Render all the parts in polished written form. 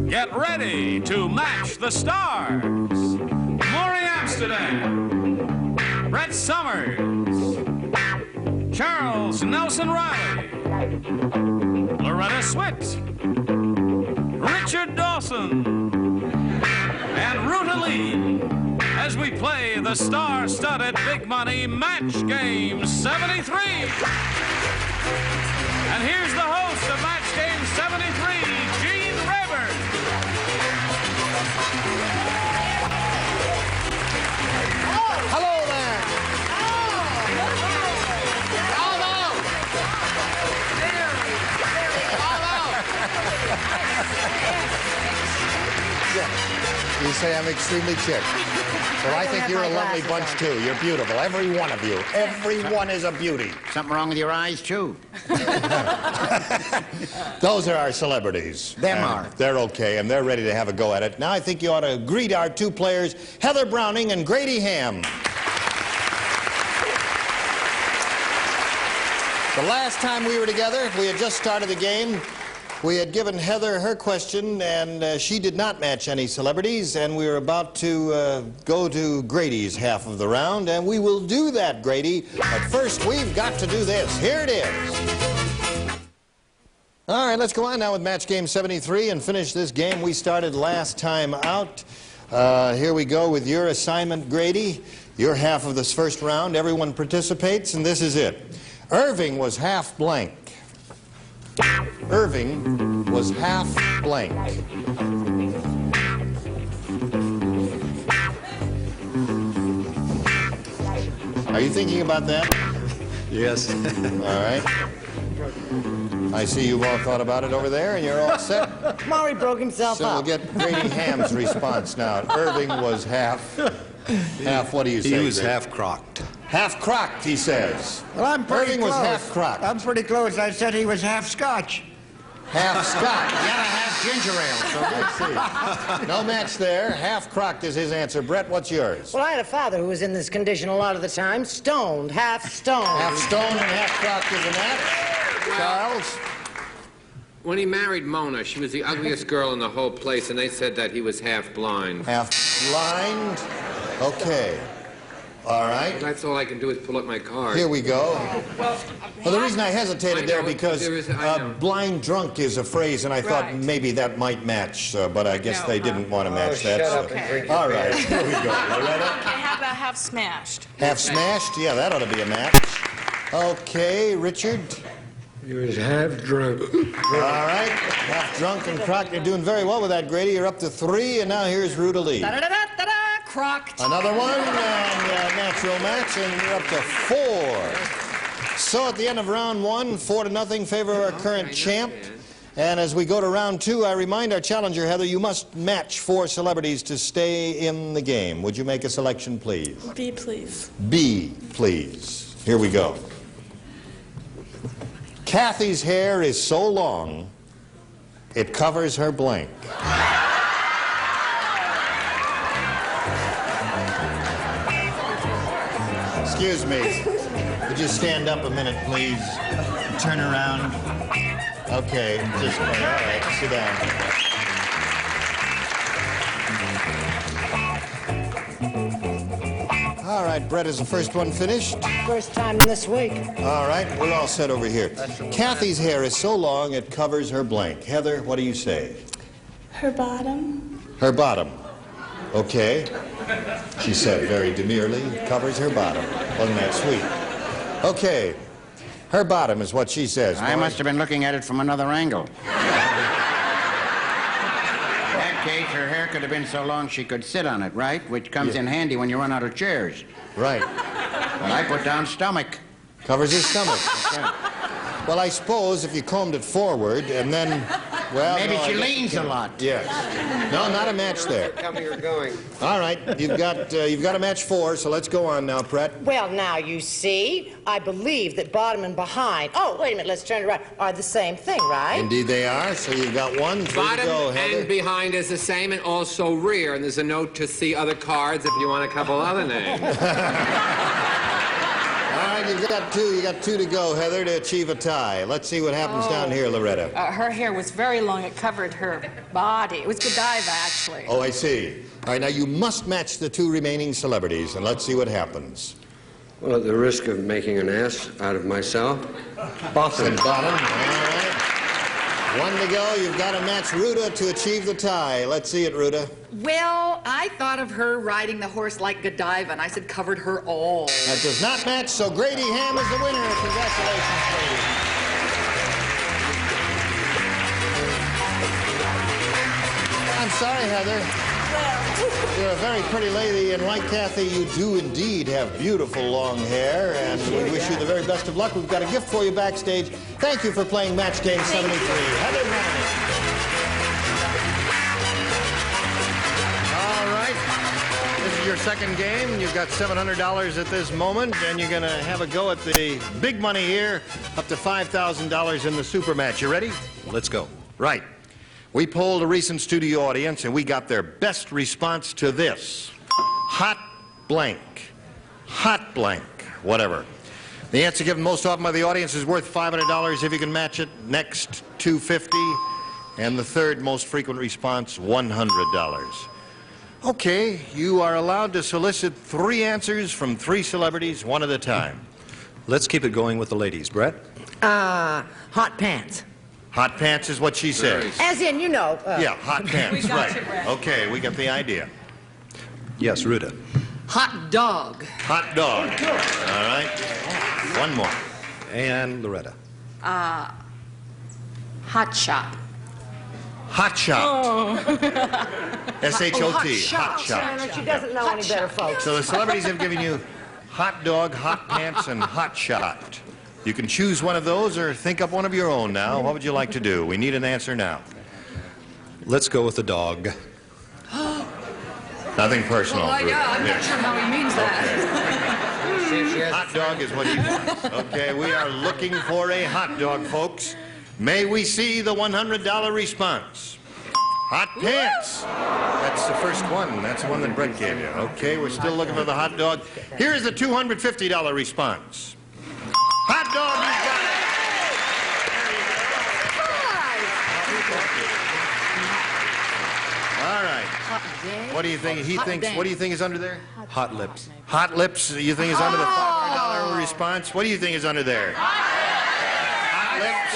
Get ready to match the stars. Morey Amsterdam, Brett Summers, Charles Nelson Reilly, Loretta Swit, Richard Dawson, and Ruta as we play the star-studded big money match game 73. And here's the host of match game 73, Gene Rayburn. Hello there. You say I'm extremely chic. Well, I think you're a lovely bunch, too. You're beautiful, every one of you. Every one is a beauty. Something wrong with your eyes, too? Those are our celebrities. Them are. They're okay, and they're ready to have a go at it. Now I think you ought to greet our two players, Heather Browning and Grady Ham. The last time we were together, we had just started the game. We had given Heather her question, and she did not match any celebrities, and we were about to go to Grady's half of the round, and we will do that, Grady. But first, we've got to do this. Here it is. All right, let's go on now with match game 73 and finish this game we started last time out. Here we go with your assignment, Grady. Your half of this first round. Everyone participates, and this is it. Irving was half blank. Irving was half blank. Are you thinking about that? Yes. All right. I see you've all thought about it over there, and you're all set. Morey broke himself So we'll up. get Grady Ham's response now. Irving was half, what do you say? He was Grady? half crocked. Half crocked, he says. Well, I'm pretty Irving close. was half crocked. I'm pretty close. I said he was half Scotch. Half Scotch. The other half ginger ale. I see. No match there. Half crocked is his answer. Brett, what's yours? Well, I had a father who was in this condition a lot of the time. Stoned, half stoned. Half stone and half crocked is a match. Charles? When he married Mona, she was the ugliest girl in the whole place, and they said that he was half blind. Half blind. Okay. All right. That's all I can do is pull up my card. Here we go. Well, the reason I hesitated there because blind drunk is a phrase, and I thought maybe that might match, but I guess they didn't want to match that. Shut up so. and drink All right, here we go. Loretta? Okay, how about half smashed? Half smashed? Yeah, that ought to be a match. Okay, Richard? He was half drunk. All right, half drunk and crocked. You're doing very well with that, Grady. You're up to 3, and now here's Ruta Lee. Da-da-da-da-da-da, crocked. Another one, and natural match, and you're up to 4. So at the end of round 1, 4-0, favor of our current champ. And as we go to round 2, I remind our challenger, Heather, you must match 4 celebrities to stay in the game. Would you make a selection, please? B, please. B, please. Here we go. Kathy's hair is so long, it covers her blank. Excuse me. Would you stand up a minute, please? Turn around. Okay, just, all right, sit down. All right, Brett is the first one finished. First time this week. All right, we're all set over here. Kathy's hair is so long it covers her blank. Heather, what do you say? Her bottom. Her bottom. Okay. She said very demurely, covers her bottom. Wasn't that sweet? Okay. Her bottom is what she says. I must have been looking at it from another angle. In that case, her hair could have been so long she could sit on it, right? Which comes in handy when you run out of chairs. Right. Well, I put down stomach. Covers his stomach. Well, I suppose if you combed it forward and then, well, Maybe no, she I guess leans you a can't. lot. Yes. No, not a match there. Coming or going. All right, you've got a match 4, so let's go on now, Brett. Well, now you see, I believe that bottom and behind, oh, wait a minute, let's turn it around, are the same thing, right? Indeed they are. So you've got 1, 3 Bottom to go, Heather. and behind is the same, and also rear. And there's a note to see other cards if you want a couple other names. All right, you've got two. You got two to go, Heather, to achieve a tie. Let's see what happens down here, Loretta. Her hair was very long. It covered her body. It was Godiva, actually. Oh, I see. All right, now you must match the two remaining celebrities, and let's see what happens. Well, at the risk of making an ass out of myself, Dawson. Bottom. All right. One to go. You've got to match Ruta to achieve the tie. Let's see it, Ruta. Well, I thought of her riding the horse like Godiva, and I said covered her all. That does not match, so Grady Ham is the winner. Congratulations, Grady. I'm sorry, Heather. You're a very pretty lady, and like Kathy, you do indeed have beautiful long hair, and we wish you the very best of luck. We've got a gift for you backstage. Thank you for playing Match Game 73. Heather Ryan. All right. This is your second game. You've got $700 at this moment, and you're going to have a go at the big money here, up to $5,000 in the super match. You ready? Let's go. Right. We polled a recent studio audience, and we got their best response to this. Hot blank. Hot blank. Whatever. The answer given most often by the audience is worth $500 if you can match it. Next, $250. And the third most frequent response, $100. Okay, you are allowed to solicit 3 answers from 3 celebrities, one at a time. Let's keep it going with the ladies. Brett? Hot pants. Hot pants is what she said. As in, you know. Yeah, hot pants, We got right. you, Brett. Okay, we got the idea. Yes, Ruta. Hot dog. Hot dog. All right. One more. And Loretta. Hot shop. Hot shot. S-H-O-T. Hot shot. She doesn't know any better, folks. So the celebrities have given you hot dog, hot pants, and hot shot. You can choose one of those or think up one of your own now. What would you like to do? We need an answer now. Let's go with the dog. Nothing personal. I'm not sure how he means that. Hot dog is what he wants. Okay, we are looking for a hot dog, folks. May we see the $100 response? Hot pants. That's the first one. That's the one that Brett gave you. Okay, we're still looking for the hot dog. Here's the $250 response. Hot dog, you got it. All right. What do you think? He thinks. What do you think is under there? Hot lips. Hot lips. You think is under the $500 response? What do you think is under there? Hot lips.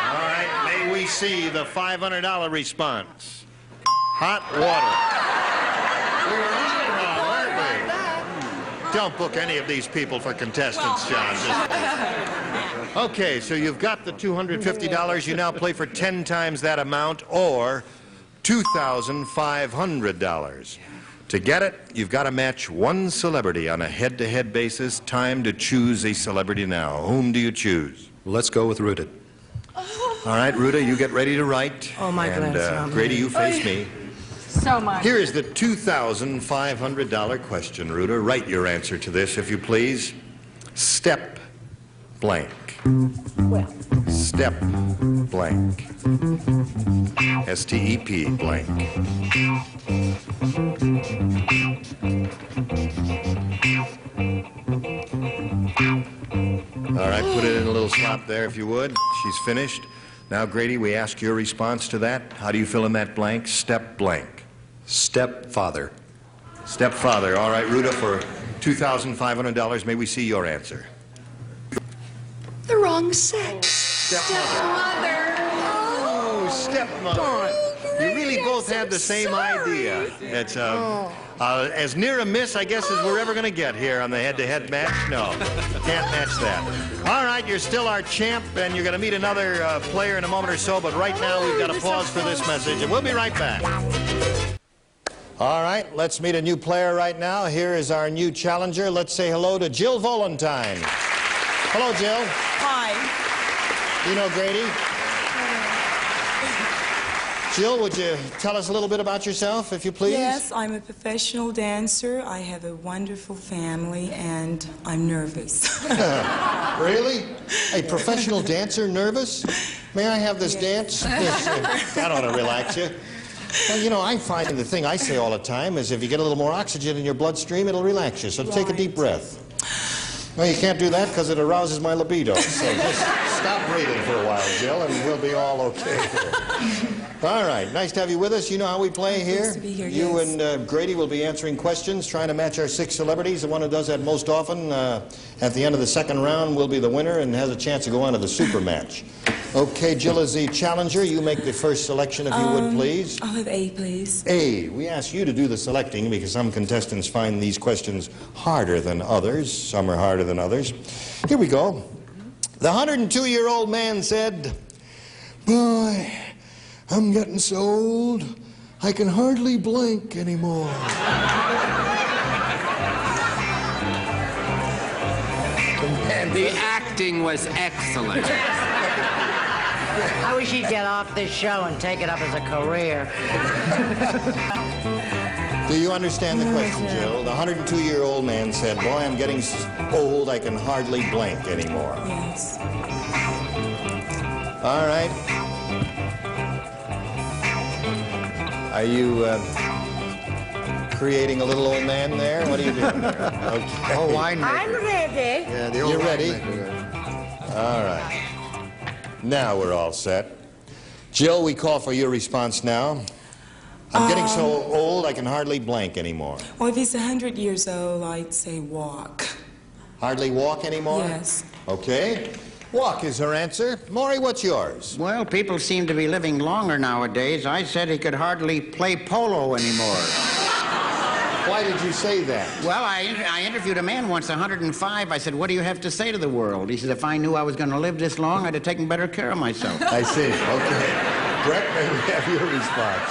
All right. May we see the $500 response? Hot water. We were Don't book any of these people for contestants, John. Okay, so you've got the $250. You now play for 10 times that amount, or $2,500. To get it, you've got to match one celebrity on a head-to-head basis. Time to choose a celebrity now. Whom do you choose? Let's go with Ruta. All right, Ruta, you get ready to write. Oh, my goodness. And Grady, you face me. So much. Here is the $2,500 question, Ruta. Write your answer to this, if you please. Step blank. Well. Step blank. S-T-E-P blank. All right, put it in a little slot there, if you would. She's finished. Now, Grady, we ask your response to that. How do you fill in that blank? Step blank. Stepfather. Stepfather. All right, Ruta, for $2,500, may we see your answer? The wrong sex. Stepmother. Oh, stepmother. You really both had the same idea. It's as near a miss, I guess, as we're ever going to get here on the head-to-head match. No, can't match that. All right, you're still our champ, and you're going to meet another player in a moment or so, but right now we've got to pause for this message, and we'll be right back. All right, let's meet a new player right now. Here is our new challenger. Let's say hello to Jill Volentine. Hello, Jill. Hi. You know Grady? Jill, would you tell us a little bit about yourself, if you please? Yes, I'm a professional dancer. I have a wonderful family, and I'm nervous. Really? A professional dancer nervous? May I have this dance? That ought to relax you. Well, you know, I find the thing I say all the time is if you get a little more oxygen in your bloodstream, it'll relax you. So take a deep breath. Well, you can't do that because it arouses my libido. So just stop breathing for a while, Jill, and we'll be all okay here. All right, nice to have you with us. You know how we play here? Nice to be here, You yes. and Grady will be answering questions, trying to match our 6 celebrities. The one who does that most often at the end of the second round will be the winner and has a chance to go on to the super match. Okay, Jill is the challenger. You make the first selection, if you would, please. I'll have A, please. A, we ask you to do the selecting because some contestants find these questions harder than others. Some are harder than others. Here we go. The 102-year-old man said, "Boy, I'm getting so old, I can hardly blink anymore." The acting was excellent. I wish he'd get off this show and take it up as a career. Do you understand the question, Jill? The 102-year-old man said, "Boy, I'm getting old, I can hardly blink anymore." Yes. All right. Are you creating a little old man there? What are you doing there? Okay. Oh, winemaker. I'm ready. Yeah, the old You're ready? winemaker. All right. Now we're all set. Jill, we call for your response now. I'm getting so old I can hardly blink anymore. Well, if he's 100 years old, I'd say walk. Hardly walk anymore? Yes. Okay. Walk is her answer. Morey, what's yours? Well, people seem to be living longer nowadays. I said he could hardly play polo anymore. Why did you say that? Well, I interviewed a man once, 105. I said, "What do you have to say to the world?" He said, "If I knew I was going to live this long, I'd have taken better care of myself." I see. Okay. Brett, may we have your response?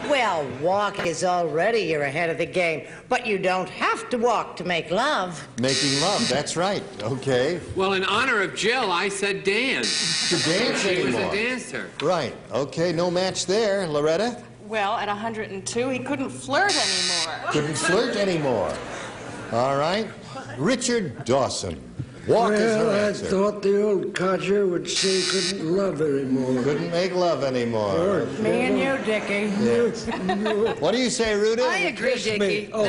Well, walk is already you're ahead of the game, but you don't have to walk to make love. Making love, that's right. Okay. Well, in honor of Jill, I said dance. To dance She was anymore. a dancer. Right. Okay, no match there. Loretta? Well, at 102, he couldn't flirt anymore. Couldn't flirt anymore. All right. Richard Dawson. Walk is her Well, I answer. thought the old codger would say he couldn't love anymore. Couldn't make love anymore. Me and you, Dickie. Yes. What do you say, Ruta? I agree, Kiss me. Dickie. Oh.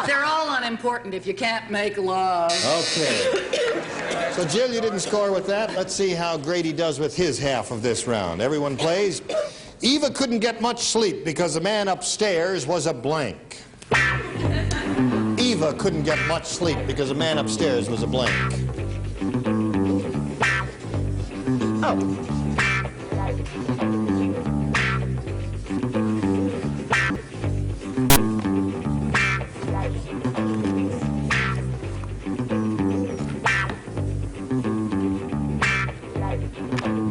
They're all unimportant if you can't make love. Okay. So, Jill, you didn't score with that. Let's see how Grady does with his half of this round. Everyone plays. Eva couldn't get much sleep because the man upstairs was a blank. Eva couldn't get much sleep because the man upstairs was a blank. Oh.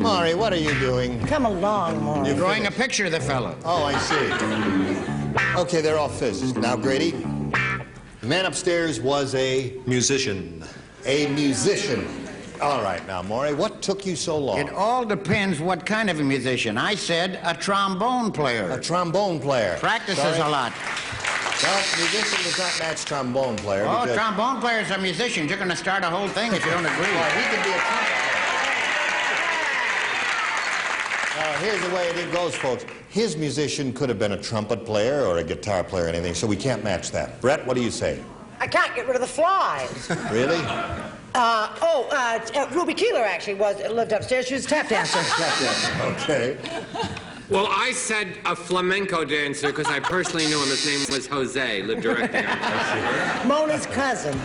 Morey, what are you doing? Come along, Morey. You're drawing a picture of the fellow. Oh, I see. Okay, they're all fizzed. Now, Grady, the man upstairs was a Musician. musician. All right, now, Morey, what took you so long? It all depends what kind of a musician. I said a trombone player. A trombone player. Practices Sorry. a lot. Well, musician does not match trombone player. Oh, because- trombone players are musicians. You're going to start a whole thing if you don't agree. Well, he can be a trumpet player. Here's the way it goes, folks. His musician could have been a trumpet player or a guitar player or anything, so we can't match that. Brett, what do you say? I can't get rid of the flies. Really? Ruby Keeler actually lived upstairs. She was a tap dancer. Okay. Well, I said a flamenco dancer because I personally knew him. His name was Jose, lived directly on Mona's cousin.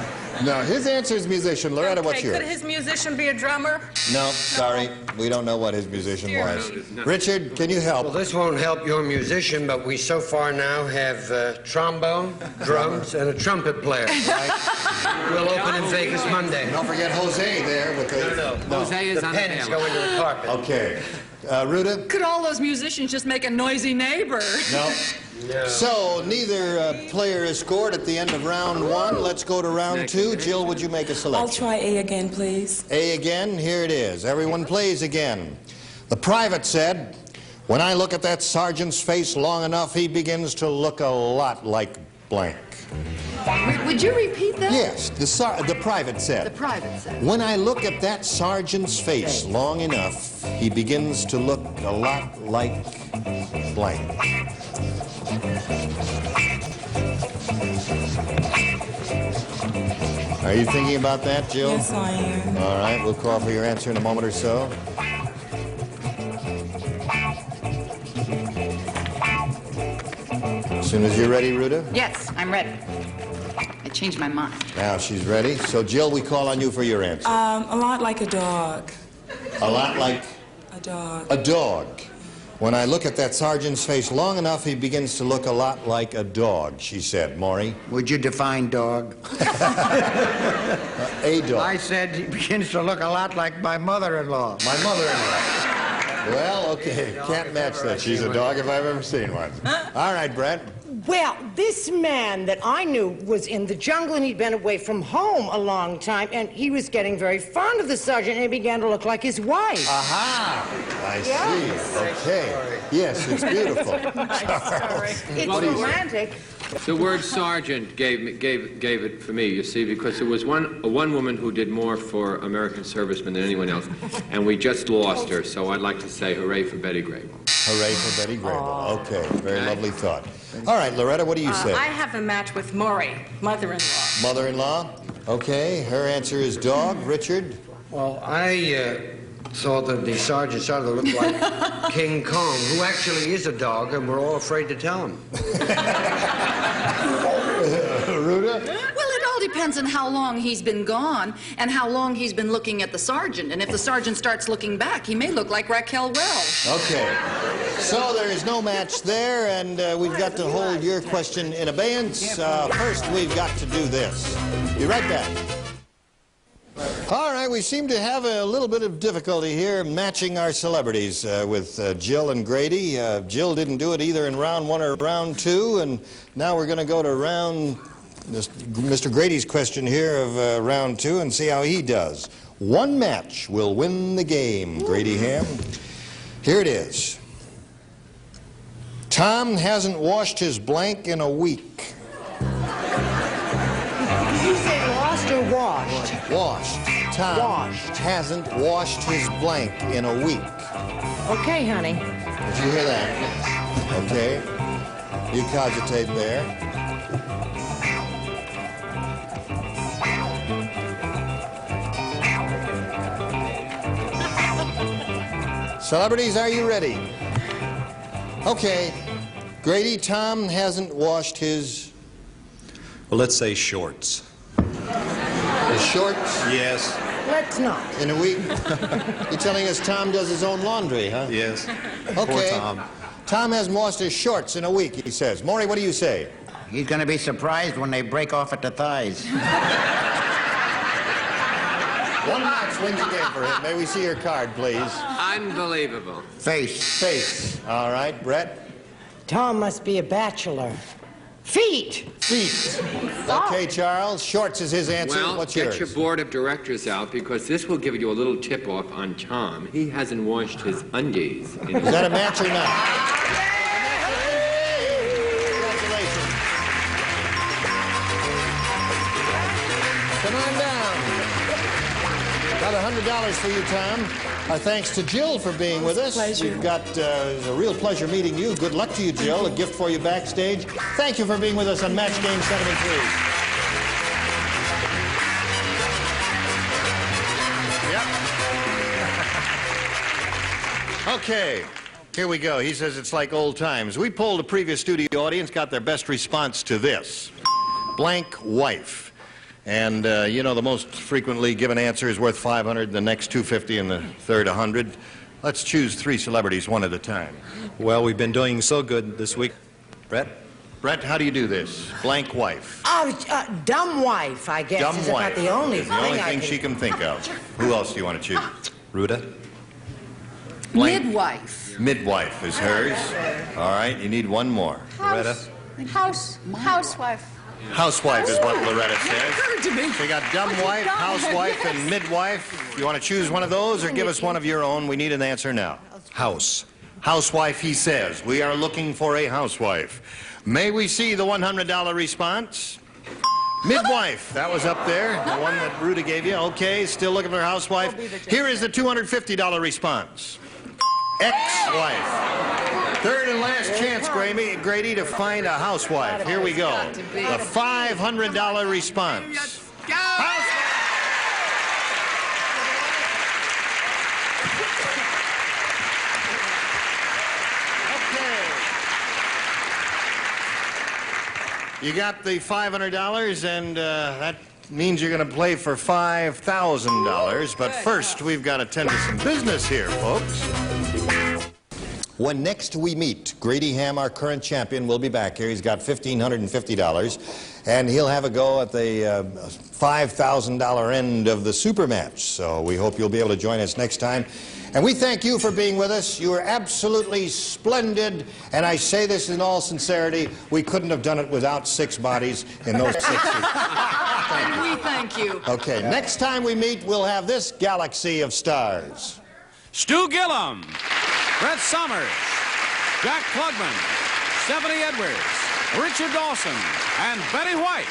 No, his answer is musician. Loretta, what's Okay, yours? could his musician be a drummer? No, sorry. We don't know what his musician Dear was. me. Richard, can you help? Well, this won't help your musician, but we so far now have trombone, drums, and a trumpet player. We'll open in Vegas Monday. Don't forget Jose there with the... No. Jose is The pens unavailable. go into the carpet. Okay. Ruta? Could all those musicians just make a noisy neighbor? No. So, neither player is scored at the end of round one. Let's go to round two. Jill, would you make a I'll selection? try A again, please. A again, here it is. Everyone plays again. The private said, "When I look at that sergeant's face long enough, he begins to look a lot like blank." Would you repeat that? Yes, the private said. The private said. "When I look at that sergeant's face long enough, he begins to look a lot like blank." Are you thinking about that, Jill? Yes, I am. All right, we'll call for your answer in a moment or so. As soon as you're ready, Ruta. Yes, I'm ready. I changed my mind. Now she's ready. So, Jill, we call on you for your answer. A lot like a dog. A lot like A dog. a dog. When I look at that sergeant's face long enough, he begins to look a lot like a dog, she said. Morey? Would you define dog? A dog. I said he begins to look a lot like my mother-in-law. My mother-in-law. Well, okay. Can't match that. She's a dog if I've ever seen one. All right, Brett. Well, this man that I knew was in the jungle, and he'd been away from home a long time, and he was getting very fond of the sergeant, and he began to look like his wife. Aha! I Yes. see. Okay. Yes, it's beautiful. It's romantic. The word sergeant gave it for me, you see, because there was one woman who did more for American servicemen than anyone else, and we just lost her, so I'd like to say hooray for Betty Grable. Hooray for Betty Grable. Okay, very lovely thought. All right, Loretta, what do you say? I have a match with Morey, mother-in-law. Mother-in-law? Okay, her answer is dog. Richard? Well, I thought that the sergeant started to look like King Kong, who actually is a dog, and we're all afraid to tell him. Ruta? Well, it all depends on how long he's been gone and how long he's been looking at the sergeant. And if the sergeant starts looking back, he may look like Raquel Welch. Okay. So there is no match there, and we've got to hold your question in abeyance. First, we've got to do this. Be right back. All right, we seem to have a little bit of difficulty here matching our celebrities with Jill and Grady. Jill didn't do it either in round one or round two, and now we're going to go to Mr. Grady's question here of round two and see how he does. One match will win the game, Grady Ham. Here it is. Tom hasn't washed his blank in a week. Did you say lost or washed? Washed. Tom hasn't washed his blank in a week. Okay, honey. Did you hear that? Okay. You cogitate there. Celebrities, are you ready? Okay. Grady, Tom hasn't washed his... Well, let's say shorts. His shorts? Yes. Let's not. In a week? You're telling us Tom does his own laundry, huh? Yes. Okay. Poor Tom. Tom hasn't washed his shorts in a week, he says. Morey, what do you say? He's going to be surprised when they break off at the thighs. One match wins the game for him. May we see your card, please? Unbelievable. Face. Face. All right, Brett? Tom must be a bachelor. Feet. Feet. Okay, Charles. Shorts is his answer. Well, What's get yours? your board of directors out, because this will give you a little tip-off on Tom. He hasn't washed his undies. Is that a match or not? Congratulations. Come on down. About $100 for you, Tom. Our thanks to Jill for being with us. Pleasure. We've got it was a real pleasure meeting you. Good luck to you, Jill. A gift for you backstage. Thank you for being with us on Match Game 73. Yep. Okay. Here we go. He says it's like old times. We polled a previous studio audience, got their best response to this. Blank wife. And, you know, the most frequently given answer is worth $500, the next $250, and the third $100. Let's choose three celebrities one at a time. Well, we've been doing so good this week. Brett? Brett, how do you do this? Blank wife. Oh, dumb wife, I guess. Dumb is wife. about the only The only thing I she can think of. Who else do you want to choose? Ruta? Blank. Midwife. Midwife is hers. All right, you need one more. Loretta? Housewife. Housewife is what Loretta says. Occurred to me. So you got dumb wife, housewife, and midwife. You want to choose one of those or give us one of your own? We need an answer now. House. Housewife, he says. We are looking for a housewife. May we see the $100 response? Midwife, that was up there, the one that Ruta gave you. Okay, still looking for a housewife. Here is the $250 response. Ex-wife. Third and last chance, Grady, to find a housewife. Here we go. The $500 response. You got the $500, and that means you're going to play for $5,000. But first, we've got to tend to some business here, folks. When next we meet, Grady Ham, our current champion, will be back here. He's got $1,550, and he'll have a go at the $5,000 end of the super match. So we hope you'll be able to join us next time. And we thank you for being with us. You were absolutely splendid, and I say this in all sincerity. We couldn't have done it without 6 bodies in those 6 weeks. And we thank you. Okay, next time we meet, we'll have this galaxy of stars. Stu Gillum, Brett Summers, Jack Klugman, Stephanie Edwards, Richard Dawson, and Betty White.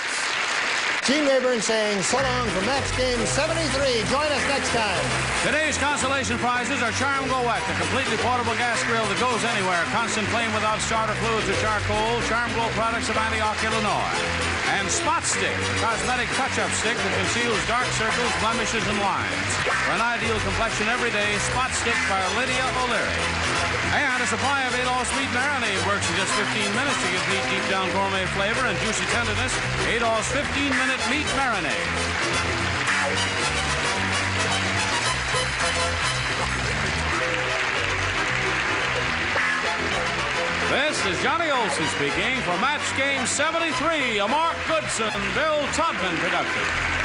Gene Rayburn saying so long from Match Game 73. Join us next time. Today's consolation prizes are Charm Go Wet, the completely portable gas grill that goes anywhere, constant flame without starter fluids or charcoal, Charm Glow products of Antioch, Illinois. And Spot Stick, a cosmetic touch-up stick that conceals dark circles, blemishes, and lines. For an ideal complexion every day, Spot Stick by Lydia O'Leary. And a supply of Adolph's meat marinade works in just 15 minutes to give meat deep down gourmet flavor and juicy tenderness. Adolph's 15-minute meat marinade. This is Johnny Olson speaking for Match Game 73, a Mark Goodson, Bill Todman production.